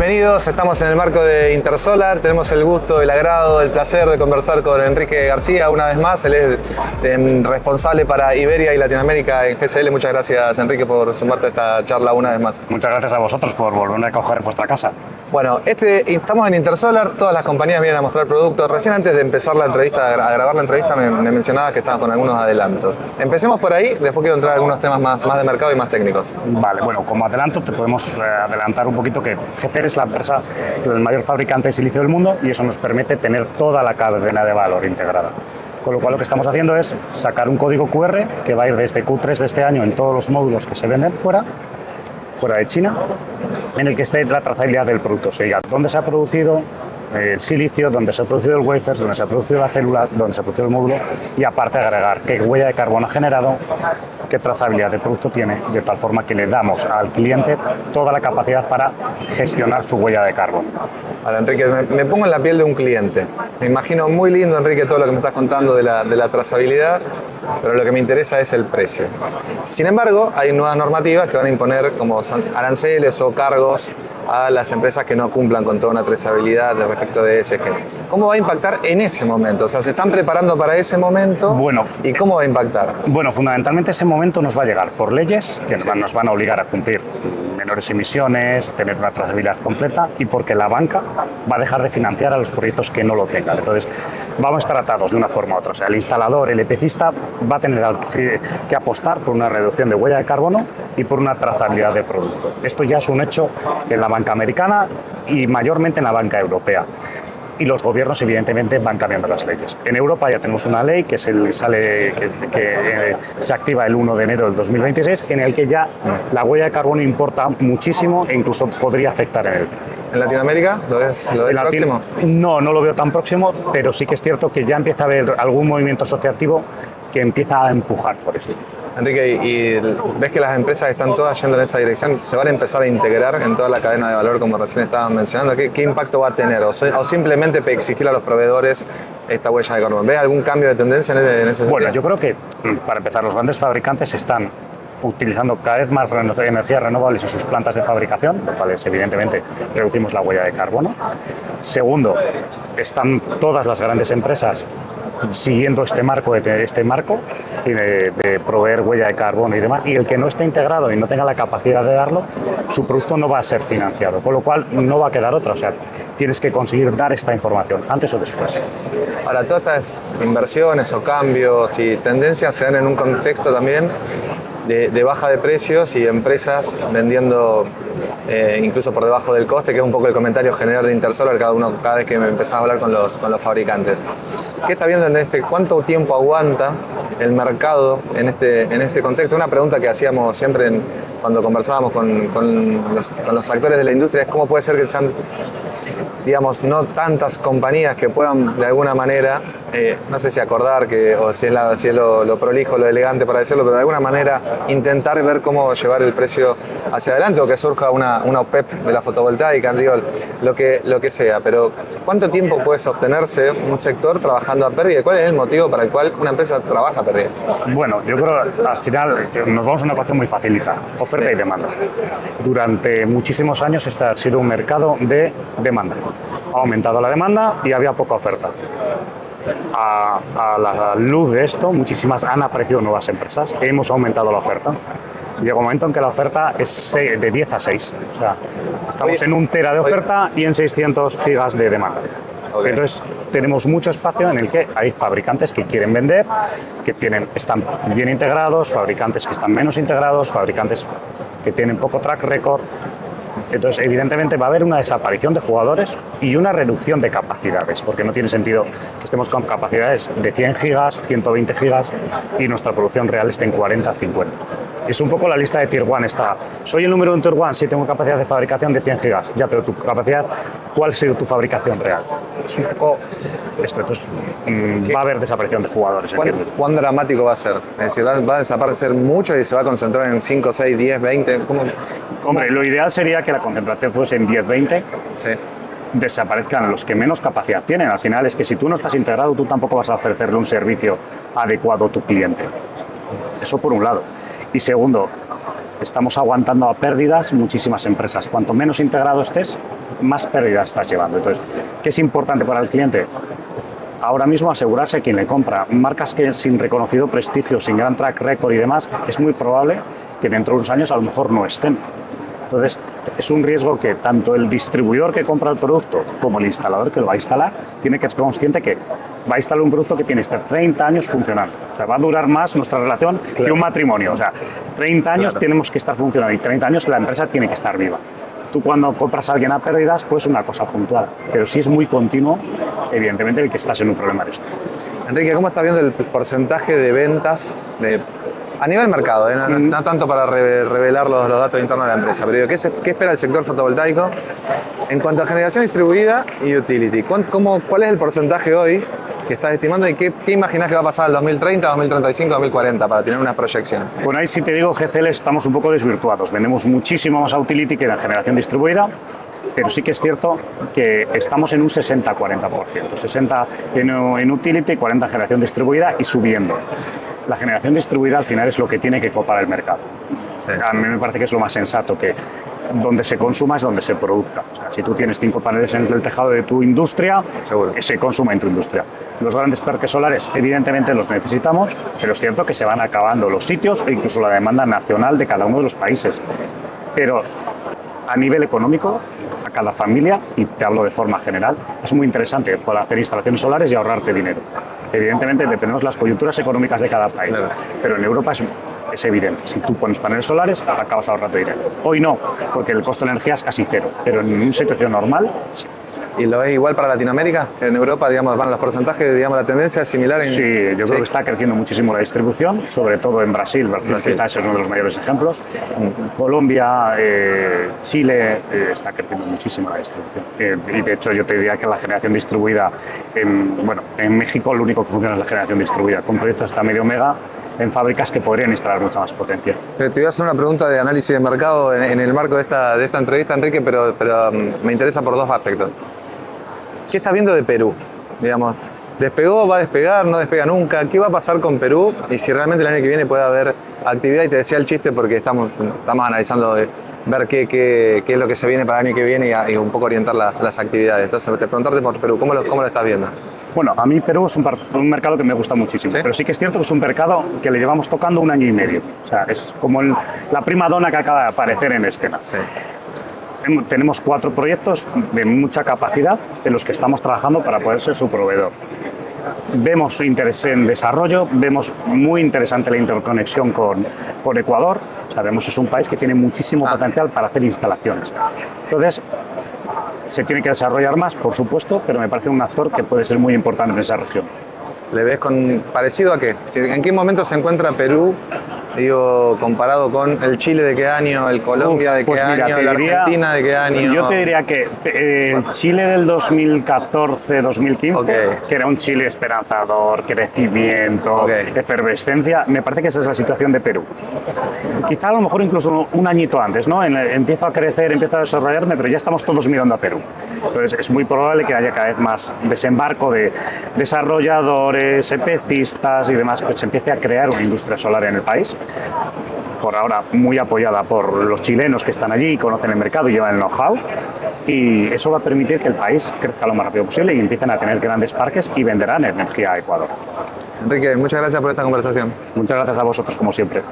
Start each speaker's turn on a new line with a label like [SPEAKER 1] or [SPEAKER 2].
[SPEAKER 1] bienvenidos. Estamos en el marco de Intersolar. Tenemos el gusto, el agrado, el placer de conversar con Enrique García una vez más. Él es responsable para Iberia y Latinoamérica en GSL. Muchas gracias, Enrique, por sumarte a esta charla una vez más.
[SPEAKER 2] Muchas gracias a vosotros por volverme a coger vuestra casa.
[SPEAKER 1] Bueno, estamos en Intersolar, todas las compañías vienen a mostrar productos. Recién antes de empezar la entrevista, a grabar la entrevista, me mencionabas que estabas con algunos adelantos. Empecemos por ahí, después quiero entrar a algunos temas más de mercado y más técnicos.
[SPEAKER 2] Vale, bueno, como adelanto te podemos adelantar un poquito que GCR es la empresa, el mayor fabricante de silicio del mundo, y eso nos permite tener toda la cadena de valor integrada. Con lo cual lo que estamos haciendo es sacar un código QR que va a ir desde Q3 de este año en todos los módulos que se venden fuera de China, en el que esté la trazabilidad del producto, o sea, diga dónde se ha producido el silicio, dónde se ha producido el wafer, dónde se ha producido la célula, dónde se ha producido el módulo, y aparte agregar qué huella de carbono ha generado, qué trazabilidad de producto tiene, de tal forma que le damos al cliente toda la capacidad para gestionar su huella de carbono.
[SPEAKER 1] Ahora, Enrique, me pongo en la piel de un cliente. Me imagino muy lindo, Enrique, todo lo que me estás contando de la trazabilidad, pero lo que me interesa es el precio. Sin embargo, hay nuevas normativas que van a imponer como son aranceles o cargos a las empresas que no cumplan con toda una trazabilidad respecto de ESG. ¿Cómo va a impactar en ese momento? O sea, ¿se están preparando para ese momento?
[SPEAKER 2] Bueno,
[SPEAKER 1] ¿y cómo va a impactar?
[SPEAKER 2] Bueno, fundamentalmente ese momento nos va a llegar por leyes que nos van a obligar a cumplir menores emisiones, tener una trazabilidad completa, y porque la banca va a dejar de financiar a los proyectos que no lo tengan. Entonces, vamos a estar atados de una forma u otra. O sea, el instalador, el EPCista, va a tener que apostar por una reducción de huella de carbono y por una trazabilidad de producto. Esto ya es un hecho en la banca americana y mayormente en la banca europea. Y los gobiernos, evidentemente, van cambiando las leyes. En Europa ya tenemos una ley que se activa el 1 de enero del 2026, en el que ya la huella de carbono importa muchísimo e incluso podría afectar en él.
[SPEAKER 1] ¿En Latinoamérica? ¿Lo ves próximo?
[SPEAKER 2] No lo veo tan próximo, pero sí que es cierto que ya empieza a haber algún movimiento asociativo que empieza a empujar por esto.
[SPEAKER 1] Enrique, ¿y ves que las empresas están todas yendo en esa dirección? ¿Se van a empezar a integrar en toda la cadena de valor, como recién estaban mencionando? ¿Qué impacto va a tener? ¿O simplemente exigir a los proveedores esta huella de carbono? ¿Ves algún cambio de tendencia en ese sentido?
[SPEAKER 2] Bueno, yo creo que, para empezar, los grandes fabricantes están utilizando cada vez más energías renovables en sus plantas de fabricación, lo cual es, evidentemente, reducimos la huella de carbono. Segundo, están todas las grandes empresas siguiendo este marco de proveer huella de carbono y demás, y el que no esté integrado y no tenga la capacidad de darlo, su producto no va a ser financiado, con lo cual no va a quedar otra. O sea, tienes que conseguir dar esta información antes o después.
[SPEAKER 1] Ahora, todas estas inversiones o cambios y tendencias se dan en un contexto también de baja de precios y empresas vendiendo incluso por debajo del coste, que es un poco el comentario general de Intersolar cada vez que empezás a hablar con los fabricantes. ¿Qué está viendo cuánto tiempo aguanta el mercado en este contexto? Una pregunta que hacíamos siempre cuando conversábamos con los actores de la industria es cómo puede ser que sean, digamos, no tantas compañías que puedan de alguna manera, no sé si acordar o si es lo prolijo, lo elegante para decirlo, pero de alguna manera intentar ver cómo llevar el precio hacia adelante, o que surja una OPEP de la fotovoltaica, digo, lo que sea. Pero ¿cuánto tiempo puede sostenerse un sector trabajando a pérdida? ¿Cuál es el motivo para el cual una empresa trabaja a pérdida?
[SPEAKER 2] Bueno, yo creo que al final nos vamos a una ecuación muy facilita: oferta y demanda. Durante muchísimos años este ha sido un mercado de demanda. Ha aumentado la demanda y había poca oferta. A la luz de esto, han aparecido nuevas empresas. Hemos aumentado la oferta. Llega un momento en que la oferta es de 10 a 6. O sea, estamos en 1 tera de oferta y en 600 gigas de demanda. Okay. Entonces, tenemos mucho espacio en el que hay fabricantes que quieren vender, están bien integrados, fabricantes que están menos integrados, fabricantes que tienen poco track record. Entonces, evidentemente, va a haber una desaparición de jugadores y una reducción de capacidades, porque no tiene sentido que estemos con capacidades de 100 gigas, 120 gigas y nuestra producción real esté en 40, 50. Es un poco la lista de Tier 1 está. Soy el número 1 en Tier 1, sí tengo capacidad de fabricación de 100 gigas. Ya, pero tu capacidad, ¿cuál ha sido tu fabricación real? Es un poco esto. Entonces, va a haber desaparición de jugadores.
[SPEAKER 1] ¿Cuán dramático va a ser? Es decir, ¿va a desaparecer mucho y se va a concentrar en 5, 6, 10, 20?
[SPEAKER 2] Hombre, lo ideal sería que la concentración fuese en 10, 20.
[SPEAKER 1] Sí.
[SPEAKER 2] Desaparezcan los que menos capacidad tienen. Al final es que si tú no estás integrado, tú tampoco vas a ofrecerle un servicio adecuado a tu cliente. Eso por un lado. Y segundo, estamos aguantando a pérdidas muchísimas empresas. Cuanto menos integrado estés, más pérdidas estás llevando. Entonces, ¿qué es importante para el cliente? Ahora mismo asegurarse quien le compra. Marcas que sin reconocido prestigio, sin gran track record y demás, es muy probable que dentro de unos años a lo mejor no estén. Entonces, es un riesgo que tanto el distribuidor que compra el producto como el instalador que lo va a instalar tiene que ser consciente que va a instalar un producto que tiene que estar 30 años funcionando. O sea, va a durar más nuestra relación que un matrimonio. O sea, 30 años tenemos que estar funcionando y 30 años la empresa tiene que estar viva. Tú cuando compras a alguien a pérdidas, pues una cosa puntual. Pero si es muy continuo, evidentemente el que estás en un problema eres tú.
[SPEAKER 1] Enrique, ¿cómo estás viendo el porcentaje de ventas a nivel mercado? No tanto para revelar los datos internos de la empresa, pero digo, ¿qué espera el sector fotovoltaico en cuanto a generación distribuida y utility? ¿Cuál es el porcentaje hoy que estás estimando y qué imaginas que va a pasar al 2030, 2035, 2040 para tener una proyección?
[SPEAKER 2] Bueno, ahí sí te digo, GCL estamos un poco desvirtuados. Vendemos muchísimo más a utility que en generación distribuida, pero sí que es cierto que estamos en un 60-40%. 60 en utility, 40 en generación distribuida y subiendo. La generación distribuida al final es lo que tiene que copar el mercado. Sí. A mí me parece que es lo más sensato, que donde se consuma es donde se produzca. O sea, si tú tienes 5 paneles en el tejado de tu industria, seguro se consuma en tu industria. Los grandes parques solares, evidentemente los necesitamos, pero es cierto que se van acabando los sitios e incluso la demanda nacional de cada uno de los países. Pero a nivel económico, a cada familia, y te hablo de forma general, es muy interesante poder hacer instalaciones solares y ahorrarte dinero. Evidentemente dependemos de las coyunturas económicas de cada país, claro, pero en Europa es evidente. Si tú pones paneles solares, acabas ahorrando dinero. Hoy no, porque el costo de energía es casi cero, pero en una situación normal, sí.
[SPEAKER 1] ¿Y lo es igual para Latinoamérica? En Europa, digamos, van los porcentajes, digamos, la tendencia es similar.
[SPEAKER 2] Sí, yo creo que está creciendo muchísimo la distribución, sobre todo en Brasil. Quizás es uno de los mayores ejemplos. Colombia, Chile, está creciendo muchísimo la distribución. Y de hecho, yo te diría que la generación distribuida, en México lo único que funciona es la generación distribuida, con proyectos hasta medio mega en fábricas que podrían instalar mucha más potencia.
[SPEAKER 1] Te voy a hacer una pregunta de análisis de mercado en el marco de esta entrevista, Enrique, pero me interesa por dos aspectos. ¿Qué estás viendo de Perú? Digamos, ¿despegó, va a despegar, no despega nunca? ¿Qué va a pasar con Perú? Y si realmente el año que viene puede haber actividad, y te decía el chiste porque estamos analizando ver qué es lo que se viene para el año que viene y un poco orientar las actividades. Entonces, te preguntarte por Perú, ¿cómo lo estás viendo?
[SPEAKER 2] Bueno, a mí Perú es un mercado que me gusta muchísimo, ¿sí? Pero sí que es cierto que es un mercado que le llevamos tocando 1 año y medio. O sea, es como la prima donna que acaba de aparecer en escena. Sí. Tenemos 4 proyectos de mucha capacidad en los que estamos trabajando para poder ser su proveedor. Vemos interés en desarrollo, vemos muy interesante la interconexión con Ecuador. Sabemos que es un país que tiene muchísimo potencial para hacer instalaciones. Entonces, se tiene que desarrollar más, por supuesto, pero me parece un actor que puede ser muy importante en esa región.
[SPEAKER 1] ¿Le ves parecido a qué? ¿En qué momento se encuentra Perú, digo, comparado con el Chile de qué año, el Colombia de qué año, la Argentina de qué año?
[SPEAKER 2] Yo te diría que el Chile del 2014-2015, que era un Chile esperanzador, crecimiento, efervescencia, me parece que esa es la situación de Perú. Quizá a lo mejor incluso un añito antes, ¿no? Empiezo a crecer, empiezo a desarrollarme, pero ya estamos todos mirando a Perú. Entonces es muy probable que haya cada vez más desembarco de desarrolladores, EPCistas y demás, que se empiece a crear una industria solar en el país. Por ahora muy apoyada por los chilenos que están allí, conocen el mercado y llevan el know-how, y eso va a permitir que el país crezca lo más rápido posible y empiecen a tener grandes parques y venderán energía a Ecuador.
[SPEAKER 1] Enrique, muchas gracias por esta conversación.
[SPEAKER 2] Muchas gracias a vosotros, como siempre.